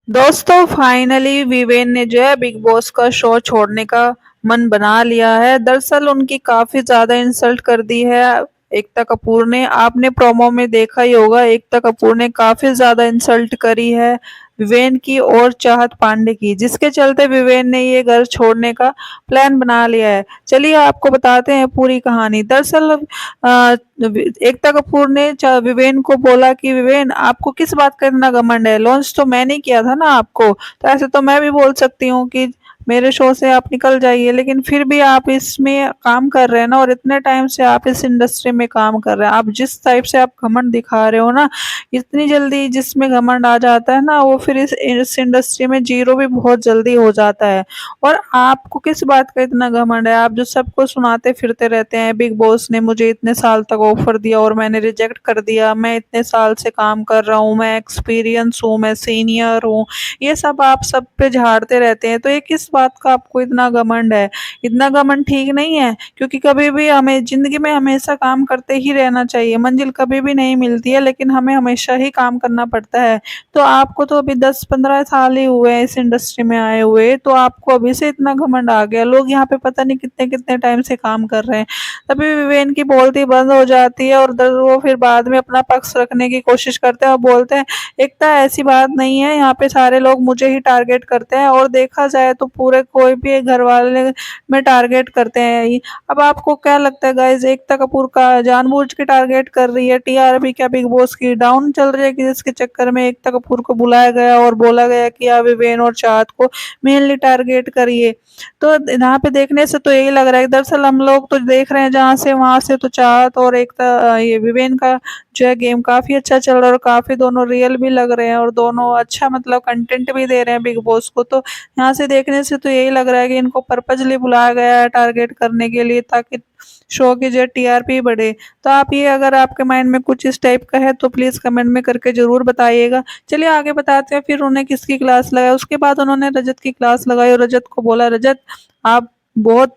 दोस्तों फाइनली विवेन ने जो है बिग बॉस का शो छोड़ने का मन बना लिया है। दरअसल उनकी काफी ज्यादा इंसल्ट कर दी है एकता कपूर ने। आपने प्रोमो में देखा ही होगा, एकता कपूर ने काफी ज्यादा इंसल्ट करी है विवेन की और चाहत पांडे की, जिसके चलते विवेन ने ये घर छोड़ने का प्लान बना लिया है। चलिए आपको बताते हैं पूरी कहानी। दरअसल एकता कपूर ने विवेन को बोला कि विवेन आपको किस बात का इतना घमंड है, लॉन्च तो मैंने किया था ना आपको, तो ऐसे तो मैं भी बोल सकती हूँ कि मेरे शो से आप निकल जाइए, लेकिन फिर भी आप इसमें काम कर रहे हैं ना, और इतने टाइम से आप इस इंडस्ट्री में काम कर रहे हैं, आप जिस टाइप से आप घमंड दिखा रहे हो ना, इतनी जल्दी जिसमें घमंड आ जाता है ना, वो फिर इस इंडस्ट्री में जीरो भी बहुत जल्दी हो जाता है। और आपको किस बात का इतना घमंड है, आप जो सबको सुनाते फिरते रहते हैं बिग बॉस ने मुझे इतने साल तक ऑफर दिया और मैंने रिजेक्ट कर दिया, मैं इतने साल से काम कर रहा हूँ, मैं एक्सपीरियंस हूँ, मैं सीनियर हूँ, ये सब आप सब पे झाड़ते रहते हैं, तो ये किस बात का आपको इतना घमंड है। इतना घमंड ठीक नहीं है, क्योंकि कभी भी हमें जिंदगी में हमेशा काम करते ही रहना चाहिए। मंजिल कभी भी नहीं मिलती है, लेकिन हमें हमेशा ही काम करना पड़ता है। तो आपको तो अभी 10-15 साल ही हुए हैं इस इंडस्ट्री में आए हुए, तो आपको अभी से इतना घमंड आ गया। लोग यहाँ पे पता नहीं कितने कितने टाइम से काम कर रहे हैं। तभी विवेन की बोलती बंद हो जाती है और वो फिर बाद में अपना पक्ष रखने की कोशिश करते हैं और बोलते हैं एकता ऐसी बात नहीं है, यहाँ पे सारे लोग मुझे ही टारगेट करते हैं, और देखा जाए तो पूरे कोई भी घर वाले में टारगेट करते हैं ही। अब आपको क्या लगता है गाइस, एकता कपूर का जानबूझ के टारगेट कर रही है टीआरपी क्या बिग बॉस की डाउन चल रही है, कि जिसके चक्कर में एकता कपूर को बुलाया गया और बोला गया कि आप विवेन और चाहत को मेनली टारगेट करिए। तो यहाँ पे देखने से तो यही लग रहा है, दरअसल हम लोग तो देख रहे हैं जहाँ से वहां से तो चाहत और एकता ये विवेन का जो है गेम काफी अच्छा चल रहा है और काफी दोनों रियल भी लग रहे हैं और दोनों अच्छा मतलब कंटेंट भी दे रहे हैं बिग बॉस को। तो यहाँ से देखने से तो यही लग रहा है कि इनको पर्पजली बुलाया गया है टारगेट करने के लिए, ताकि शो की जो टीआरपी बढ़े। तो आप ये अगर आपके माइंड में कुछ इस टाइप का है तो प्लीज कमेंट में करके जरूर बताइएगा। चलिए आगे बताते हैं, फिर उन्हें किसकी क्लास लगाई। उसके बाद उन्होंने रजत की क्लास लगाई और रजत को बोला रजत आप बहुत,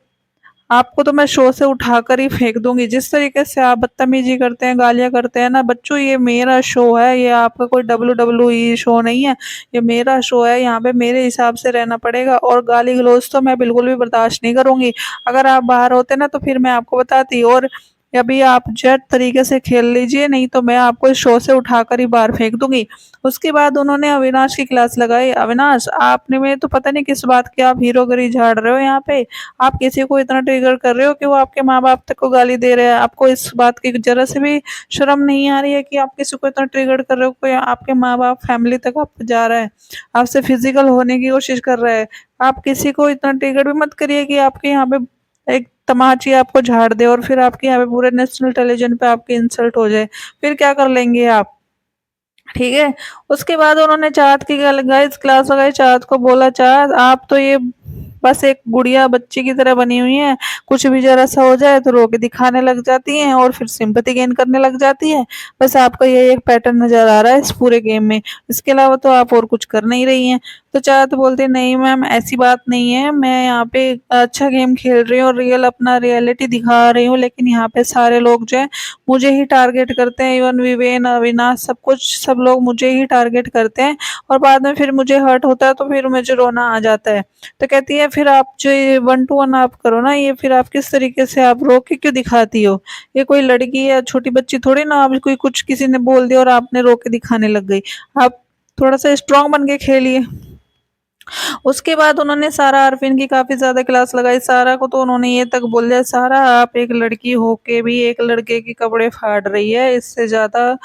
आपको तो मैं शो से उठाकर ही फेंक दूंगी, जिस तरीके से आप बदतमीजी करते हैं, गालियां करते हैं ना बच्चों, ये मेरा शो है, ये आपका कोई WWE शो नहीं है, ये मेरा शो है, यहाँ पे मेरे हिसाब से रहना पड़ेगा, और गाली गलौज तो मैं बिल्कुल भी बर्दाश्त नहीं करूंगी। अगर आप बाहर होते ना तो फिर मैं आपको बताती, और अभी आप जेट तरीके से खेल लीजिए, नहीं तो मैं आपको इस शो से उठाकर ही बाहर फेंक दूंगी। उसके बाद उन्होंने अविनाश की क्लास लगाई। अविनाश आपने में तो पता नहीं किस बात की आप हीरोगिरी झाड़ रहे हो यहाँ पे, आप किसी को इतना ट्रिगर कर रहे हो कि वो आपके माँ बाप तक को गाली दे रहे हैं। आपको इस बात की जरा से भी शर्म नहीं आ रही है कि आप किसी को इतना ट्रिगर कर रहे हो, कोई आपके माँ बाप फैमिली तक आप जा रहा है, आपसे फिजिकल होने की कोशिश कर रहा है। आप किसी को इतना ट्रिगर भी मत करिए कि आपके यहाँ पे एक तमाची आपको झाड़ दे और फिर आपके यहाँ पे पूरे नेशनल टेलीविजन पे आपकी इंसल्ट हो जाए, फिर क्या कर लेंगे आप। ठीक है। उसके बाद उन्होंने चाहत की गाइस क्लास लगाई, चाहत को बोला चाहत आप तो ये बस एक गुड़िया बच्ची की तरह बनी हुई है, कुछ भी जरा सा हो जाए तो रो के दिखाने लग जाती हैं और फिर सिंपैथी गेन करने लग जाती है। बस आपका ये एक पैटर्न नजर आ रहा है इस पूरे गेम में, इसके अलावा तो आप और कुछ कर नहीं रही हैं। तो चाहत बोलते नहीं मैम ऐसी बात नहीं है, मैं यहाँ पे अच्छा गेम खेल रही हूँ और रियल अपना रियलिटी दिखा रही हूँ, लेकिन यहाँ पे सारे लोग जो है मुझे ही टारगेट करते हैं, इवन विवेन अविनाश सब कुछ सब लोग मुझे ही टारगेट करते हैं, और बाद में फिर मुझे हर्ट होता है तो फिर मुझे रोना आ जाता है। तो कहती है फिर आप जो ये 1-to-1 आप करो ना, ये फिर आप किस तरीके से आप रो के क्यों दिखाती हो, ये कोई लड़की या छोटी बच्ची थोड़ी ना, आप कोई कुछ किसी ने बोल दिया और आपने रो के दिखाने लग गई। आप थोड़ा सा स्ट्रांग बन के खेलिए। उसके बाद उन्होंने सारा अरफिन की काफी ज्यादा क्लास लगाई। सारा को तो उन्होंने ये तक बोल दिया सारा आप एक लड़की होके भी एक लड़के के कपड़े फाड़ रही है, इससे ज्यादा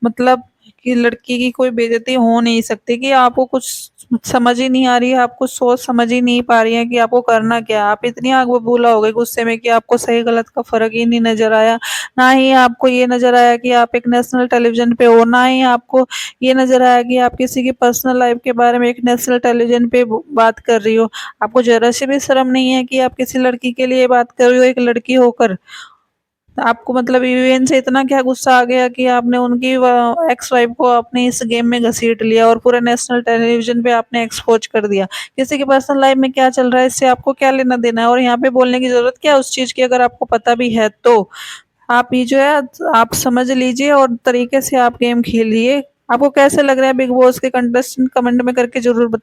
मतलब कि लड़की की कोई बेइज्जती हो नहीं सकती, कि आपको कुछ समझ ही नहीं आ रही है, आपको सोच समझ ही नहीं पा रही है कि आपको करना क्या है। आप इतनी आग बबूला हो गए गुस्से में कि आपको सही गलत का फर्क ही नहीं नजर आया। ना ही आपको ये नजर आया कि आप एक नेशनल टेलीविजन पे हो, ना ही आपको ये नजर आया कि आप किसी की पर्सनल लाइफ के बारे में एक नेशनल टेलीविजन पे बात कर रही हो। आपको जरा से भी शर्म नहीं है कि आप किसी लड़की के लिए बात कर रही हो एक लड़की होकर। आपको मतलब यूएन से इतना क्या गुस्सा आ गया कि आपने उनकी एक्स वाइफ को अपने इस गेम में घसीट लिया और पूरे नेशनल टेलीविजन पे आपने एक्सपोज कर दिया। किसी की पर्सनल लाइफ में क्या चल रहा है इससे आपको क्या लेना देना है, और यहाँ पे बोलने की जरूरत क्या है उस चीज की, अगर आपको पता भी है तो आप ये जो है आप समझ लीजिए और तरीके से आप गेम खेलिए। आपको कैसे लग रहा है बिग बॉस के कंटेस्टेंट, कमेंट में करके जरूर बताएं।